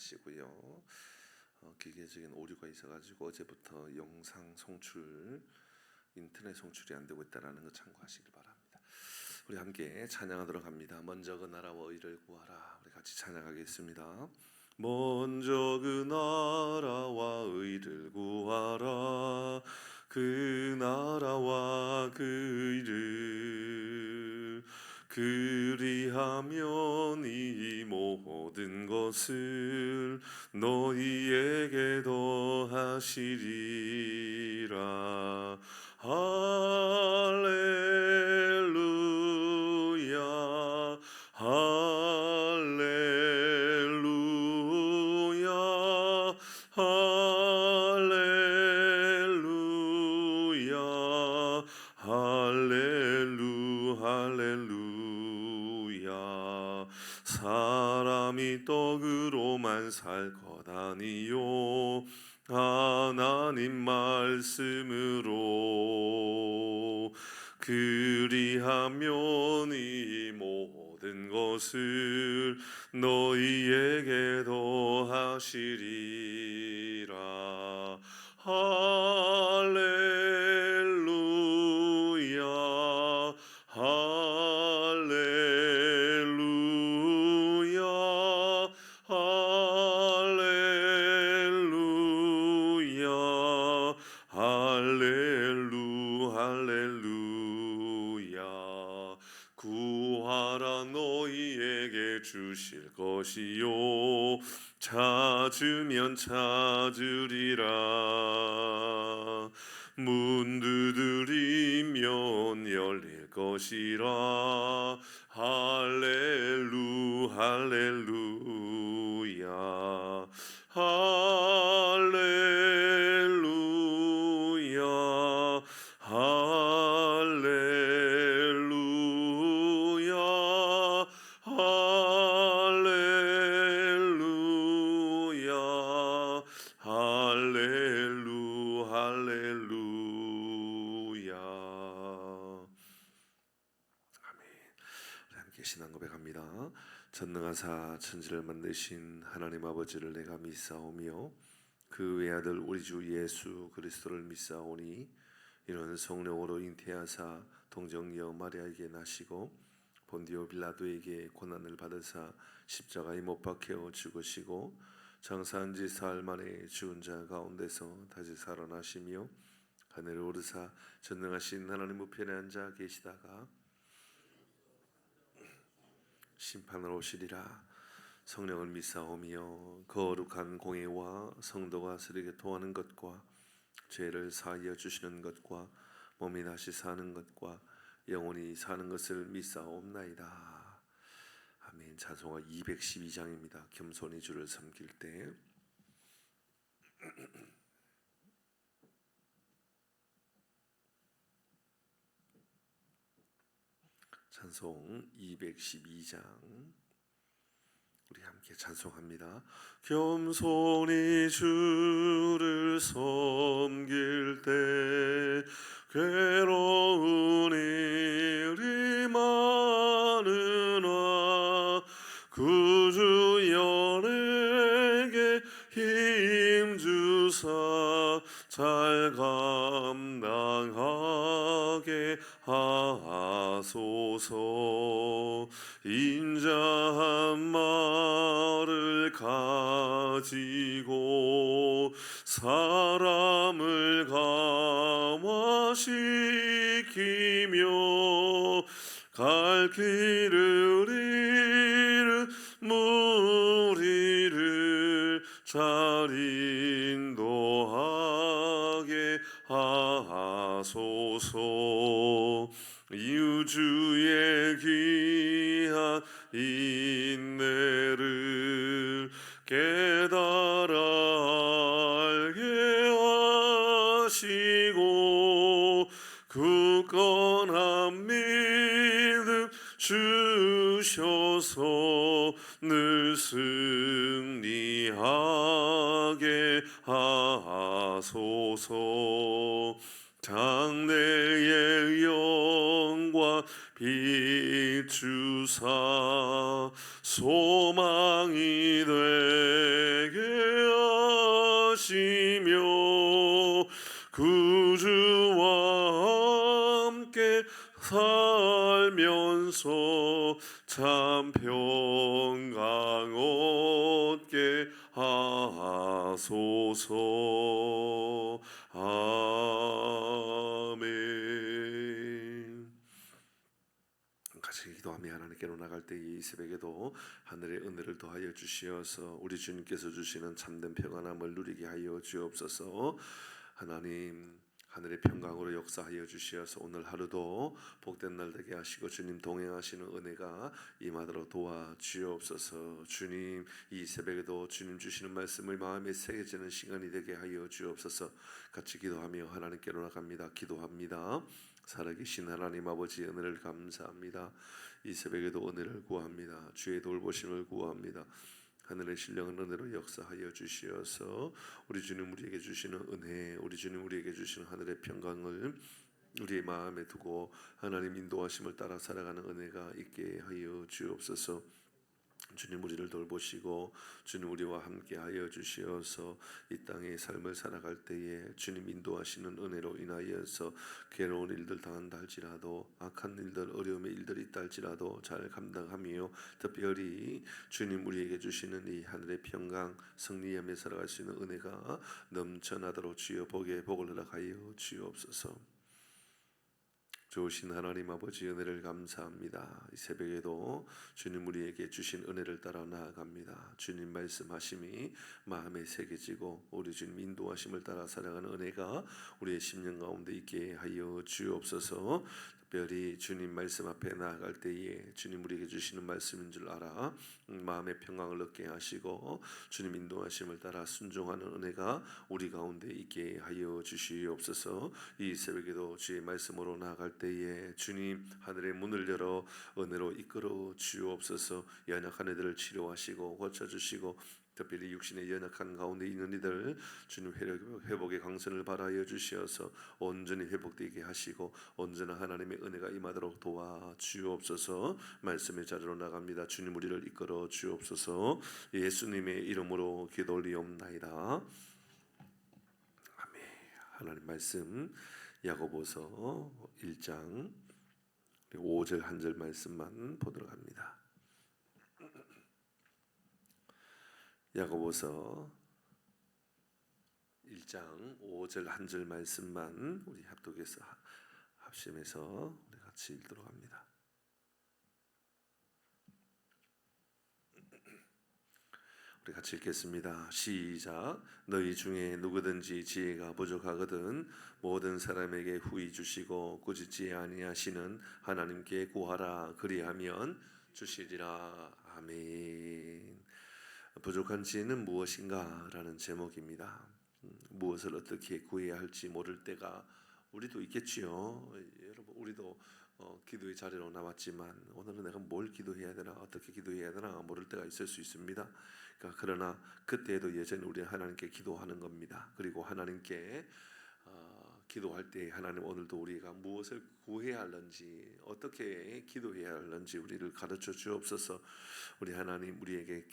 참고하시고요. 기계적인 오류가 있어가지고 어제부터 영상 송출, 인터넷 송출이 안 되고 있다는 거 참고하시길 바랍니다. 우리 함께 찬양하도록 합니다. 먼저 그 나라와 의를 구하라. 우리 같이 찬양하겠습니다. 먼저 그 나라와 의를 구하라. 그 나라와 그 의를 그리하면 이 모든 것을 너희에게 더하시리라. 할렐루야 할렐루야 할렐루야 할렐루야. 사람이 떡으로만 살 것 아니요 하나님 말씀으로 그리하면 이 모든 것을 너희에게 더하시리라. 할렐루야 할렐루야 할렐루야 할렐루야. 구하라 너희에게 주실 것이요 찾으면 찾으리라. 문 두드리면 열릴 것이라. 할렐루야 할렐루야 할렐루야 할렐루야 할렐루야. 아멘. 함께 신앙 고백합니다. 전능하사 천지를 만드신 하나님 아버지를 내가 믿사오며 그 외아들 우리 주 예수 그리스도를 믿사오니 이는 성령으로 잉태하사 동정녀 마리아에게 나시고 본디오 빌라도에게 고난을 받으사 십자가에 못 박혀 죽으시고 장사한 지 사흘 만에 죽은 자 가운데서 다시 살아나시며 하늘에 오르사 전능하신 하나님 우편에 앉아 계시다가 심판을 오시리라. 성령을 믿사오며 거룩한 공예와 성도가 서로에게 통하는 것과 죄를 사하여 주시는 것과 몸이 다시 사는 것과 영원히 사는 것을 믿사옵나이다. 아멘. 찬송가 212장입니다. 겸손히 주를 섬길 때. 찬송 212장 우리 함께 찬송합니다. 겸손히 주를 섬길 때 괴로운 일이 많으나 구주 연에게 힘주사 잘 감당하게 하소서. 인자한 말을 가지고 사람을 감화시키며 갈 길을 잃은 무리를 잘 인도하게 하소서. 유주의 귀한 인내를 깨달아 알게 하시고 굳건한 믿음 주셔서 늘 승리하게 하소서. 장래의 영광 비추사 소망이 되 주옵소서. 참 평강 얻게 하소서. 아멘. 같이 기도하며 하나님께로 나갈 때 이 새벽에도 하늘의 은혜를 더하여 주시어서 우리 주님께서 주시는 참된 평안함을 누리게 하여 주옵소서. 하나님, 하늘의 평강으로 역사하여 주시어서 오늘 하루도 복된 날 되게 하시고 주님 동행하시는 은혜가 임하도록 도와 주옵소서. 주님, 이 새벽에도 주님 주시는 말씀을 마음에 새겨지는 시간이 되게 하여 주옵소서. 같이 기도하며 하나님께로 나갑니다. 기도합니다. 살아계신 하나님 아버지, 은혜를 감사합니다. 이 새벽에도 은혜를 구합니다. 주의 돌보심을 구합니다. 하늘의 신령한 은혜로 역사하여 주시어서 우리 주님 우리에게 주시는 은혜, 우리 주님 우리에게 주시는 하늘의 평강을 우리의 마음에 두고 하나님 인도하심을 따라 살아가는 은혜가 있게 하여 주옵소서. 주님 우리를 돌보시고 주님 우리와 함께 하여 주시어서 이 땅의 삶을 살아갈 때에 주님 인도하시는 은혜로 인하여서 괴로운 일들 당한다 할지라도 악한 일들 어려움의 일들이 있다 할지라도 잘 감당하며 특별히 주님 우리에게 주시는 이 하늘의 평강 승리하며 살아갈 수 있는 은혜가 넘쳐나도록 주여 복에 복을 허락하여 주옵소서. 좋으신 하나님 아버지, 은혜를 감사합니다. 이 새벽에도 주님 우리에게 주신 은혜를 따라 나아갑니다. 주님 말씀하심이 마음에 새겨지고 우리 주님 인도하심을 따라 살아가는 은혜가 우리의 심령 가운데 있게 하여 주옵소서. 특별히 주님 말씀 앞에 나아갈 때에 주님 우리에게 주시는 말씀인 줄 알아 마음의 평강을 얻게 하시고 주님 인도하심을 따라 순종하는 은혜가 우리 가운데 있게 하여 주시옵소서. 이 새벽에도 주의 말씀으로 나아갈 때에 주님 하늘의 문을 열어 은혜로 이끌어 주옵소서. 연약한 이들을 치료하시고 고쳐주시고 특별히 육신의 연약한 가운데 있는 이들 주님 회복의 강선을 바라여 주시어서 온전히 회복되게 하시고 온전한 하나님의 은혜가 임하도록 도와 주옵소서. 말씀의 자리로 나갑니다. 주님 우리를 이끌어 주옵소서. 예수님의 이름으로 기도 올리옵나이다. 아멘. 하나님 말씀 야고보서 1장 5절 한 절 말씀만 보도록 합니다. 야고보서 1장 5절 한 절 말씀만 우리 합독해서 합심해서 우리 같이 읽도록 합니다. 우리 같이 읽겠습니다. 시작. 너희 중에 누구든지 지혜가 부족하거든 모든 사람에게 후히 주시고 꾸짖지 아니하시는 하나님께 구하라. 그리하면 주시리라. 아멘. 부족한 지혜는 무엇인가? 라는 제목입니다. 무엇을 어떻게 구해야 할지 모를 때가 우리도 있겠지요. 여러분 우리도 기도의 자리로 나왔지만 오늘은 내가 뭘 기도해야 되나 어떻게 기도해야 되나 모를 때가 있을 수 있습니다. 그러나 그때에도 여전히 우리는 하나님께 기도하는 겁니다. 그리고 하나님께 기도할 때 하나님 오늘도 우리가 무엇을 구해야 하는지 어떻게 기도해야 하는지 우리를 가르쳐 주옵소서. 우리 하나님 우리에게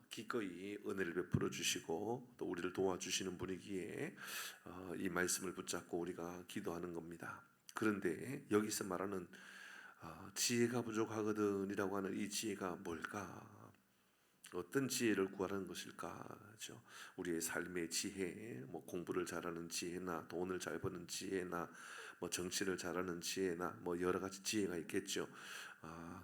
기꺼이 은혜를 베풀어 주시고 또 우리를 도와주시는 분이기에 이 말씀을 붙잡고 우리가 기도하는 겁니다. 그런데 여기서 말하는 지혜가 부족하거든이라고 하는 이 지혜가 뭘까? 어떤 지혜를 구하는 것일까? 그렇죠? 우리의 삶의 지혜, 뭐 공부를 잘하는 지혜나 돈을 잘 버는 지혜나 뭐 정치를 잘하는 지혜나 뭐 여러 가지 지혜가 있겠죠.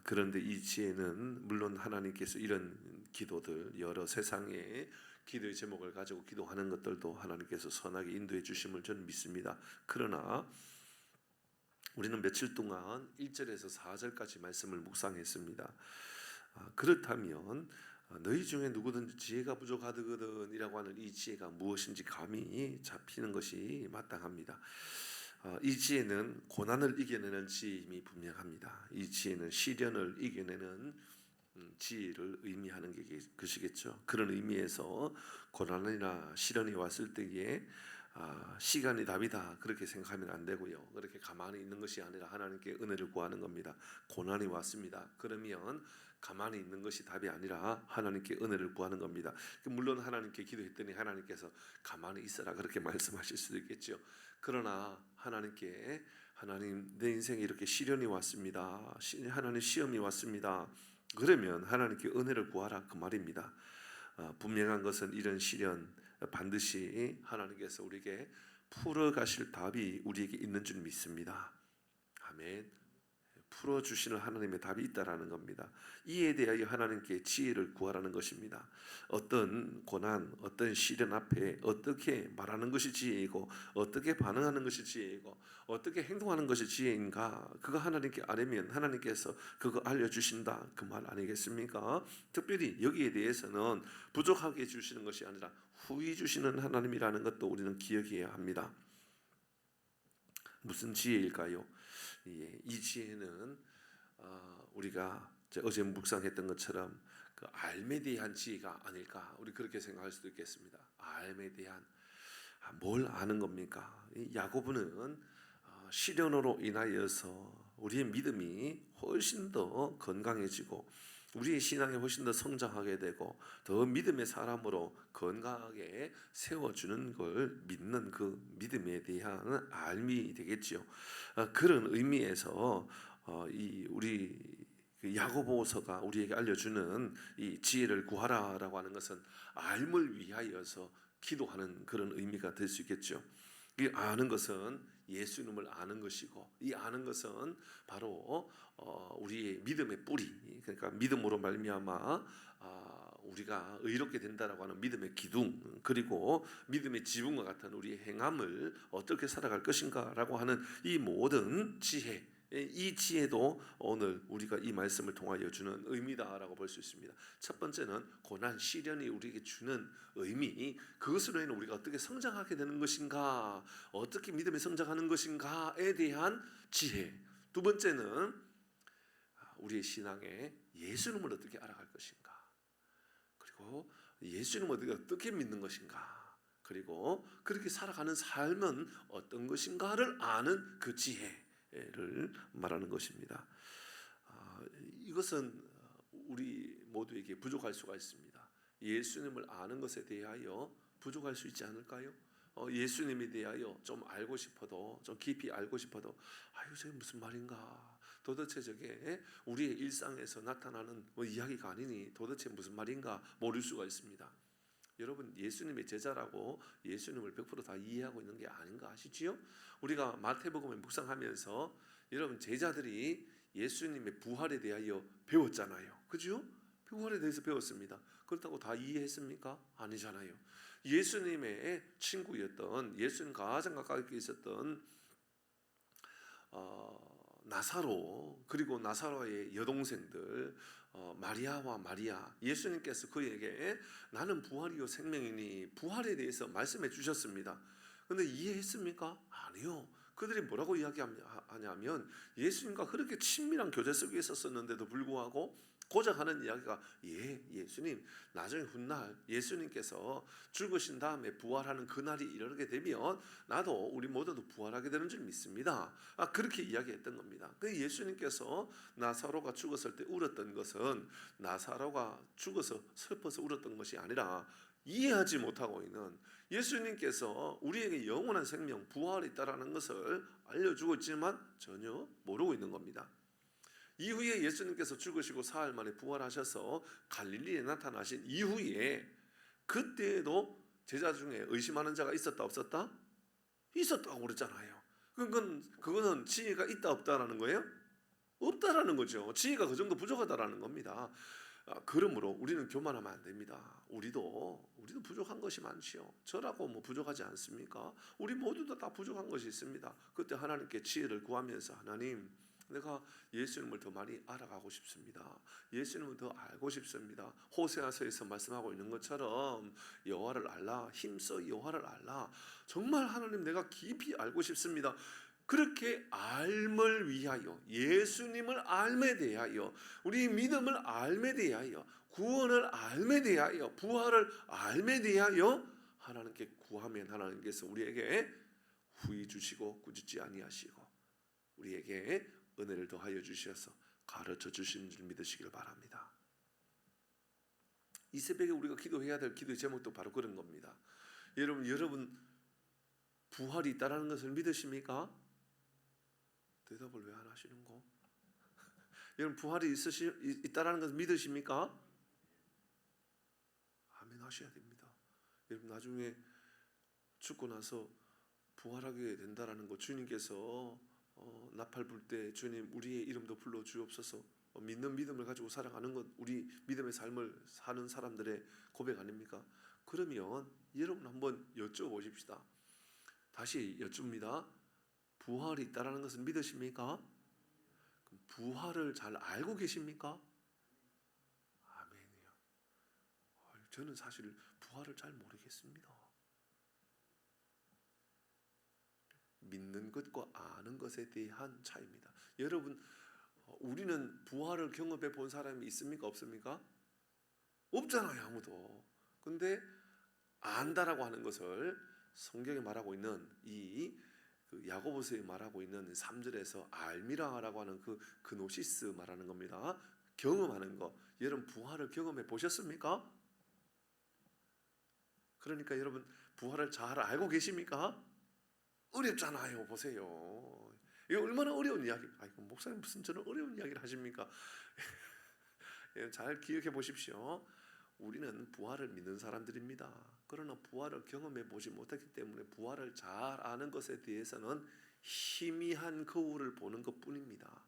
그런데 이 지혜는 물론 하나님께서 이런 기도들 여러 세상의 기도의 제목을 가지고 기도하는 것들도 하나님께서 선하게 인도해 주심을 저는 믿습니다. 그러나 우리는 며칠 동안 1절에서 4절까지 말씀을 묵상했습니다. 그렇다면 너희 중에 누구든지 지혜가 부족하거든 이라고 하는 이 지혜가 무엇인지 감이 잡히는 것이 마땅합니다. 이 지혜는 고난을 이겨내는 지혜임이 분명합니다. 이 지혜는 시련을 이겨내는 지혜를 의미하는 것이겠죠. 그런 의미에서 고난이나 시련이 왔을 때에 시간이 답이다 그렇게 생각하면 안 되고요. 그렇게 가만히 있는 것이 아니라 하나님께 은혜를 구하는 겁니다. 고난이 왔습니다. 그러면 가만히 있는 것이 답이 아니라 하나님께 은혜를 구하는 겁니다. 물론 하나님께 기도했더니 하나님께서 가만히 있어라 그렇게 말씀하실 수도 있겠죠. 그러나 하나님께 하나님, 내 인생에 이렇게 시련이 왔습니다. 하나님, 시험이 왔습니다. 그러면 하나님께 은혜를 구하라, 그 말입니다. 분명한 것은 이런 시련 반드시 하나님께서 우리에게 풀어가실 답이 우리에게 있는 줄 믿습니다. 아멘. 풀어주시는 하나님의 답이 있다라는 겁니다. 이에 대하여 하나님께 지혜를 구하라는 것입니다. 어떤 고난, 어떤 시련 앞에 어떻게 말하는 것이 지혜이고, 어떻게 반응하는 것이 지혜이고, 어떻게 행동하는 것이 지혜인가, 그거 하나님께 아뢰면 하나님께서 그거 알려주신다, 그 말 아니겠습니까? 특별히 여기에 대해서는 부족하게 주시는 것이 아니라 후히 주시는 하나님이라는 것도 우리는 기억해야 합니다. 무슨 지혜일까요? 이 지혜는 우리가 어제 묵상했던 것처럼 그 알에 대한 지혜가 아닐까, 우리 그렇게 생각할 수도 있겠습니다. 알에 대한, 뭘 아는 겁니까? 야고보는 시련으로 인하여서 우리의 믿음이 훨씬 더 건강해지고 우리의 신앙이 훨씬 더 성장하게 되고 더 믿음의 사람으로 건강하게 세워주는 걸 믿는 그 믿음에 대한 알미 되겠지요. 그런 의미에서 우리 야고보서가 우리에게 알려주는 이 지혜를 구하라라고 하는 것은 알을 위하여서 기도하는 그런 의미가 될 수 있겠죠. 이 아는 것은 예수님을 아는 것이고, 이 아는 것은 바로 우리의 믿음의 뿌리, 그러니까 믿음으로 말미암아 우리가 의롭게 된다라고 하는 믿음의 기둥, 그리고 믿음의 지붕과 같은 우리의 행함을 어떻게 살아갈 것인가라고 하는 이 모든 지혜, 이 지혜도 오늘 우리가 이 말씀을 통하여 주는 의미다라고 볼 수 있습니다. 첫 번째는 고난, 시련이 우리에게 주는 의미, 그것으로 인해 우리가 어떻게 성장하게 되는 것인가, 어떻게 믿음이 성장하는 것인가에 대한 지혜. 두 번째는 우리의 신앙에 예수님을 어떻게 알아갈 것인가, 그리고 예수님을 어떻게 믿는 것인가, 그리고 그렇게 살아가는 삶은 어떤 것인가를 아는 그 지혜를 말하는 것입니다. 이것은 우리 모두에게 부족할 수가 있습니다. 예수님을 아는 것에 대하여 부족할 수 있지 않을까요? 예수님에 대하여 좀 알고 싶어도, 좀 깊이 알고 싶어도, 저게 무슨 말인가, 도대체 저게 우리의 일상에서 나타나는 이야기가 아니니 도대체 무슨 말인가 모를 수가 있습니다. 여러분, 예수님의 제자라고 예수님을 100% 다 이해하고 있는 게 아닌가 아시지요? 우리가 마태복음을 묵상하면서 여러분, 제자들이 예수님의 부활에 대하여 배웠잖아요. 그죠? 부활에 대해서 배웠습니다. 그렇다고 다 이해했습니까? 아니잖아요. 예수님의 친구였던, 예수님 가장 가깝게 있었던 나사로, 그리고 나사로의 여동생들 마리아와 마리아, 예수님께서 그에게 나는 부활이요 생명이니 부활에 대해서 말씀해 주셨습니다. 그런데 이해했습니까? 아니요. 그들이 뭐라고 이야기하냐면 예수님과 그렇게 친밀한 교제 속에 있었는데도 불구하고 고작 하는 이야기가, 예수님, 나중에 훗날 예수님께서 죽으신 다음에 부활하는 그날이 이르게 되면 나도, 우리 모두도 부활하게 되는 줄 믿습니다. 그렇게 이야기했던 겁니다. 그 예수님께서 나사로가 죽었을 때 울었던 것은 나사로가 죽어서 슬퍼서 울었던 것이 아니라 이해하지 못하고 있는, 예수님께서 우리에게 영원한 생명, 부활이 있다라는 것을 알려주고 있지만 전혀 모르고 있는 겁니다. 이후에 예수님께서 죽으시고 사흘 만에 부활하셔서 갈릴리에 나타나신 이후에, 그때에도 제자 중에 의심하는 자가 있었다 없었다? 있었다고 그랬잖아요. 그거는 지혜가 있다 없다라는 거예요? 없다라는 거죠. 지혜가 그 정도 부족하다라는 겁니다. 그러므로 우리는 교만하면 안 됩니다. 우리도 부족한 것이 많지요. 저라고 부족하지 않습니까? 우리 모두도 다 부족한 것이 있습니다. 그때 하나님께 지혜를 구하면서, 하나님, 내가 예수님을 더 많이 알아가고 싶습니다. 예수님을 더 알고 싶습니다. 호세아서에서 말씀하고 있는 것처럼 여호와를 알라, 힘써 여호와를 알라. 정말 하나님, 내가 깊이 알고 싶습니다. 그렇게 알을 위하여, 예수님을 알에 대하여, 우리 믿음을 알에 대하여, 구원을 알에 대하여, 부활을 알에 대하여 하나님께 구하면 하나님께서 우리에게 후히 주시고 꾸짖지 아니하시고 우리에게 은혜를 더하여 주셔서 가르쳐 주시는 줄 믿으시길 바랍니다. 이 새벽에 우리가 기도해야 될 기도의 제목도 바로 그런 겁니다. 여러분 부활이 있다는 것을 믿으십니까? 대답을 왜 안 하시는 거? 여러분 부활이 있다라는 것을 믿으십니까? 아멘 하셔야 됩니다. 여러분 나중에 죽고 나서 부활하게 된다라는 거 주님께서 나팔 불 때 주님 우리의 이름도 불러 주옵소서 믿는 믿음을 가지고 살아가는 것 우리 믿음의 삶을 사는 사람들의 고백 아닙니까? 그러면 여러분 한번 여쭤보십시다. 다시 여쭙니다. 부활이 있다라는 것을 믿으십니까? 부활을 잘 알고 계십니까? 아멘이요. 저는 사실 부활을 잘 모르겠습니다. 믿는 것과 아는 것에 대한 차이입니다. 여러분 우리는 부활을 경험해 본 사람이 있습니까? 없습니까? 없잖아요 아무도. 근데 안다라고 하는 것을 성경에 말하고 있는 그 야고보서에 말하고 있는 3절에서 알미라라고 하는 그 그노시스 말하는 겁니다. 경험하는 거. 여러분 부활을 경험해 보셨습니까? 그러니까 여러분 부활을 잘 알고 계십니까? 어렵잖아요. 보세요. 이거 얼마나 어려운 이야기. 아이고 목사님 무슨 저는 어려운 이야기를 하십니까? 잘 기억해 보십시오. 우리는 부활을 믿는 사람들입니다. 그러나 부활을 경험해 보지 못했기 때문에 부활을 잘 아는 것에 대해서는 희미한 거울을 보는 것뿐입니다.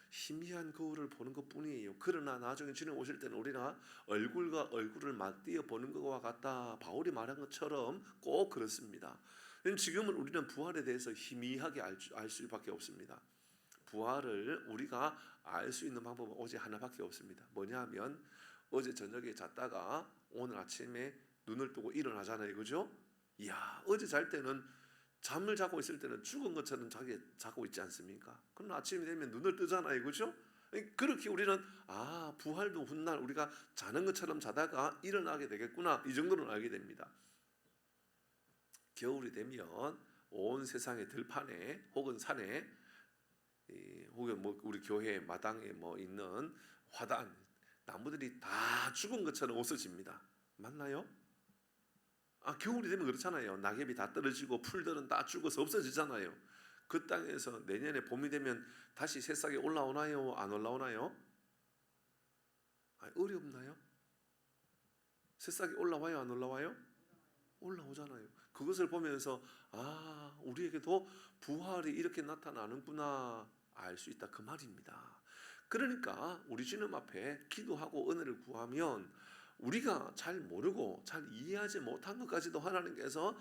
희미한 거울을 보는 것뿐이에요. 그러나 나중에 주님 오실 때는 우리가 얼굴과 얼굴을 맞대어 보는 것과 같다. 바울이 말한 것처럼 꼭 그렇습니다. 지금은 우리는 부활에 대해서 희미하게 알 수밖에 없습니다. 부활을 우리가 알 수 있는 방법은 오직 하나밖에 없습니다. 뭐냐면 어제 저녁에 잤다가 오늘 아침에 눈을 뜨고 일어나잖아요. 그죠? 이야, 어제 잘 때는 잠을 자고 있을 때는 죽은 것처럼 자고 있지 않습니까? 그럼 아침이 되면 눈을 뜨잖아요. 그죠? 그렇게 우리는 부활도 훗날 우리가 자는 것처럼 자다가 일어나게 되겠구나. 이 정도는 알게 됩니다. 겨울이 되면 온 세상의 들판에 혹은 산에 혹은 우리 교회 마당에 있는 화단 나무들이 다 죽은 것처럼 없어집니다. 맞나요? 겨울이 되면 그렇잖아요. 낙엽이 다 떨어지고 풀들은 다 죽어서 없어지잖아요. 그 땅에서 내년에 봄이 되면 다시 새싹이 올라오나요? 안 올라오나요? 어렵나요? 새싹이 올라와요? 안 올라와요? 올라오잖아요. 그것을 보면서 우리에게도 부활이 이렇게 나타나는구나 알 수 있다 그 말입니다. 그러니까 우리 주님 앞에 기도하고 은혜를 구하면 우리가 잘 모르고 잘 이해하지 못한 것까지도 하나님께서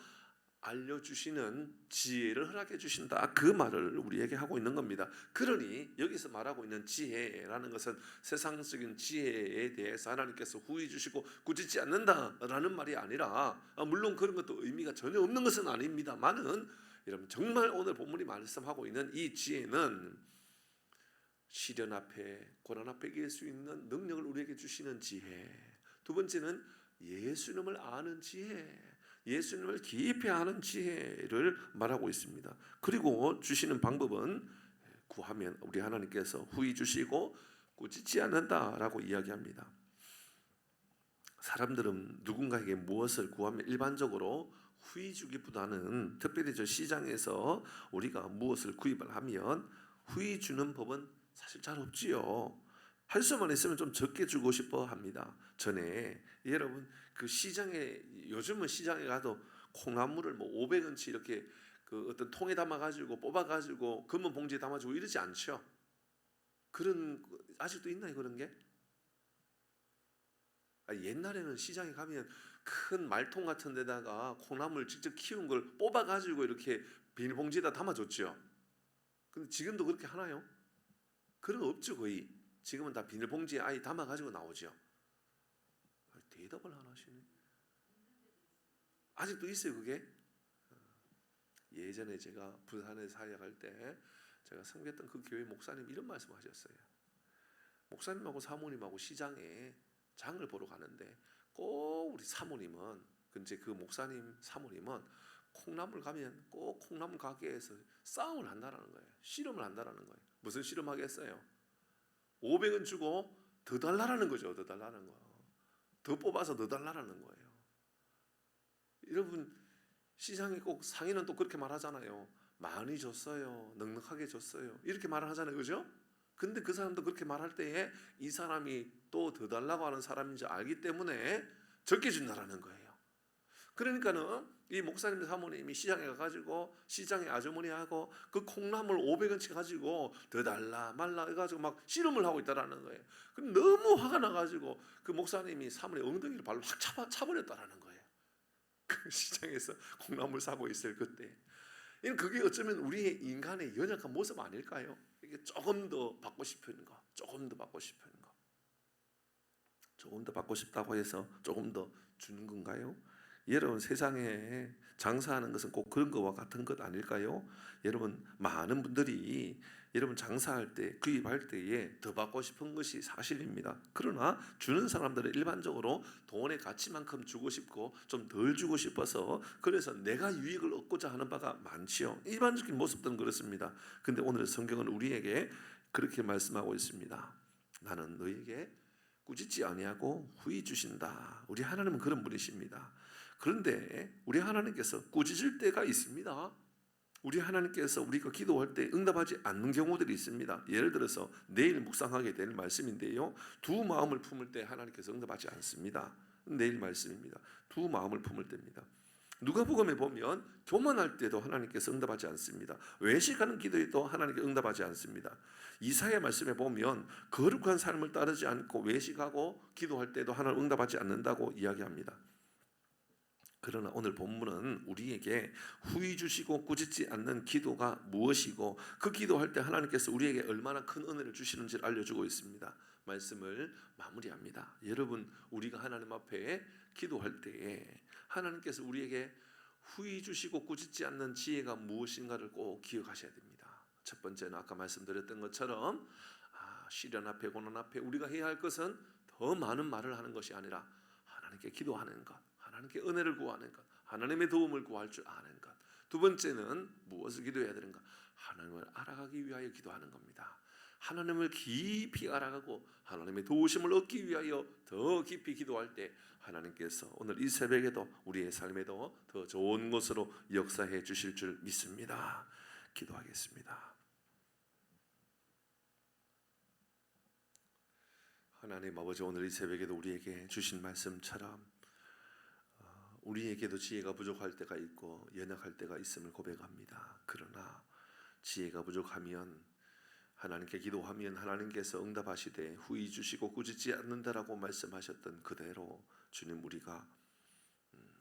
알려주시는 지혜를 허락해 주신다 그 말을 우리에게 하고 있는 겁니다. 그러니 여기서 말하고 있는 지혜라는 것은 세상적인 지혜에 대해서 하나님께서 후히 주시고 꾸짖지 않는다라는 말이 아니라 물론 그런 것도 의미가 전혀 없는 것은 아닙니다만은 여러분 정말 오늘 본문이 말씀하고 있는 이 지혜는 시련 앞에 고난 앞에 이길 수 있는 능력을 우리에게 주시는 지혜. 두 번째는 예수님을 아는 지혜. 예수님을 깊이 아는 지혜를 말하고 있습니다. 그리고 주시는 방법은 구하면 우리 하나님께서 후히 주시고 꾸짖지 않는다라고 이야기합니다. 사람들은 누군가에게 무엇을 구하면 일반적으로 후히 주기보다는 특별히 저 시장에서 우리가 무엇을 구입을 하면 후히 주는 법은 사실 잘 없지요. 할 수만 있으면 좀 적게 주고 싶어 합니다. 전에 여러분 그 시장에 요즘은 시장에 가도 콩나물을 500원치 이렇게 그 어떤 통에 담아 가지고 뽑아 가지고 금은 봉지에 담아 주고 이러지 않죠. 그런 아직도 있나요 그런 게? 옛날에는 시장에 가면 큰 말통 같은 데다가 콩나물 직접 키운 걸 뽑아 가지고 이렇게 비닐봉지에다 담아 줬죠. 근데 지금도 그렇게 하나요? 그런 거 없죠 거의. 지금은 다 비닐봉지에 아예 담아가지고 나오죠. 대답을 안 하시네. 아직도 있어요 그게? 예전에 제가 부산에 사역할 때 제가 섬겼던 그 교회 목사님 이런 말씀하셨어요. 목사님하고 사모님하고 시장에 장을 보러 가는데 꼭 우리 사모님은 이제 그 목사님 사모님은 콩나물 가면 꼭 콩나물 가게에서 싸움을 한다라는 거예요. 씨름을 한다라는 거예요. 무슨 씨름하겠어요? 500원 주고 더 달라라는 거죠. 더 달라는 거. 더 뽑아서 더 달라라는 거예요. 여러분 시장에 꼭 상인은 또 그렇게 말하잖아요. 많이 줬어요. 넉넉하게 줬어요. 이렇게 말을 하잖아요. 그죠? 근데 그 사람도 그렇게 말할 때에 이 사람이 또 더 달라고 하는 사람인지 알기 때문에 적게 준다라는 거예요. 그러니까는 이 목사님 사모님이 시장에 가가지고 시장의 아주머니하고 그 콩나물 500원치 가지고 더 달라 말라 해가지고 막 씨름을 하고 있다라는 거예요. 그럼 너무 화가 나가지고 그 목사님이 사모님 엉덩이를 발로 확 차버렸다라는 거예요. 그 시장에서 콩나물 사고 있을 그때. 그게 어쩌면 우리의 인간의 연약한 모습 아닐까요? 이게 조금 더 받고 싶은 거, 조금 더 받고 싶은 거, 조금 더 받고 싶다고 해서 조금 더 주는 건가요? 여러분, 세상에 장사하는 것은 꼭 그런 것과 같은 것 아닐까요? 여러분, 많은 분들이 여러분 장사할 때, 구입할 때에 더 받고 싶은 것이 사실입니다. 그러나 주는 사람들은 일반적으로 돈의 가치만큼 주고 싶고 좀 덜 주고 싶어서 그래서 내가 유익을 얻고자 하는 바가 많지요. 일반적인 모습들은 그렇습니다. 근데 오늘 성경은 우리에게 그렇게 말씀하고 있습니다. 나는 너에게 꾸짖지 아니하고 후히 주신다. 우리 하나님은 그런 분이십니다. 그런데 우리 하나님께서 꾸짖을 때가 있습니다. 우리 하나님께서 우리가 기도할 때 응답하지 않는 경우들이 있습니다. 예를 들어서 내일 묵상하게 될 말씀인데요, 두 마음을 품을 때 하나님께서 응답하지 않습니다. 내일 말씀입니다. 두 마음을 품을 때입니다. 누가복음에 보면 교만할 때도 하나님께서 응답하지 않습니다. 외식하는 기도에도 하나님께 응답하지 않습니다. 이사야 말씀에 보면 거룩한 삶을 따르지 않고 외식하고 기도할 때도 하나님 응답하지 않는다고 이야기합니다. 그러나 오늘 본문은 우리에게 후히 주시고 꾸짖지 않는 기도가 무엇이고 그 기도할 때 하나님께서 우리에게 얼마나 큰 은혜를 주시는지를 알려주고 있습니다. 말씀을 마무리합니다. 여러분, 우리가 하나님 앞에 기도할 때에 하나님께서 우리에게 후히 주시고 꾸짖지 않는 지혜가 무엇인가를 꼭 기억하셔야 됩니다. 첫 번째는 아까 말씀드렸던 것처럼 시련 앞에 고난 앞에 우리가 해야 할 것은 더 많은 말을 하는 것이 아니라 하나님께 기도하는 것, 하나님께 은혜를 구하는 것, 하나님의 도움을 구할 줄 아는 것. 두 번째는 무엇을 기도해야 되는가? 하나님을 알아가기 위하여 기도하는 겁니다. 하나님을 깊이 알아가고 하나님의 도우심을 얻기 위하여 더 깊이 기도할 때 하나님께서 오늘 이 새벽에도 우리의 삶에도 더 좋은 것으로 역사해 주실 줄 믿습니다. 기도하겠습니다. 하나님 아버지, 오늘 이 새벽에도 우리에게 주신 말씀처럼 우리에게도 지혜가 부족할 때가 있고 연약할 때가 있음을 고백합니다. 그러나 지혜가 부족하면 하나님께 기도하면 하나님께서 응답하시되 후히 주시고 꾸짖지 않는다라고 말씀하셨던 그대로 주님, 우리가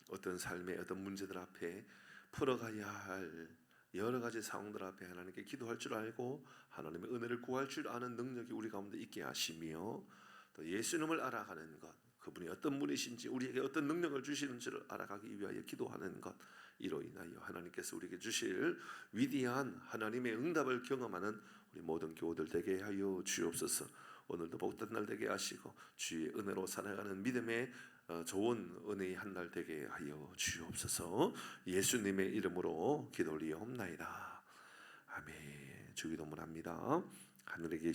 어떤 삶의 어떤 문제들 앞에 풀어가야 할 여러 가지 상황들 앞에 하나님께 기도할 줄 알고 하나님의 은혜를 구할 줄 아는 능력이 우리 가운데 있게 하시며 또 예수님을 알아가는 것, 그분이 어떤 분이신지 우리에게 어떤 능력을 주시는지를 알아가기 위하여 기도하는 것, 이로 인하여 하나님께서 우리에게 주실 위대한 하나님의 응답을 경험하는 우리 모든 교우들 되게 하여 주옵소서. 오늘도 복된 날 되게 하시고 주의 은혜로 살아가는 믿음의 좋은 은혜의 한 날 되게 하여 주옵소서. 예수님의 이름으로 기도 올리옵나이다. 아멘. 주기도문합니다. 하늘에 계신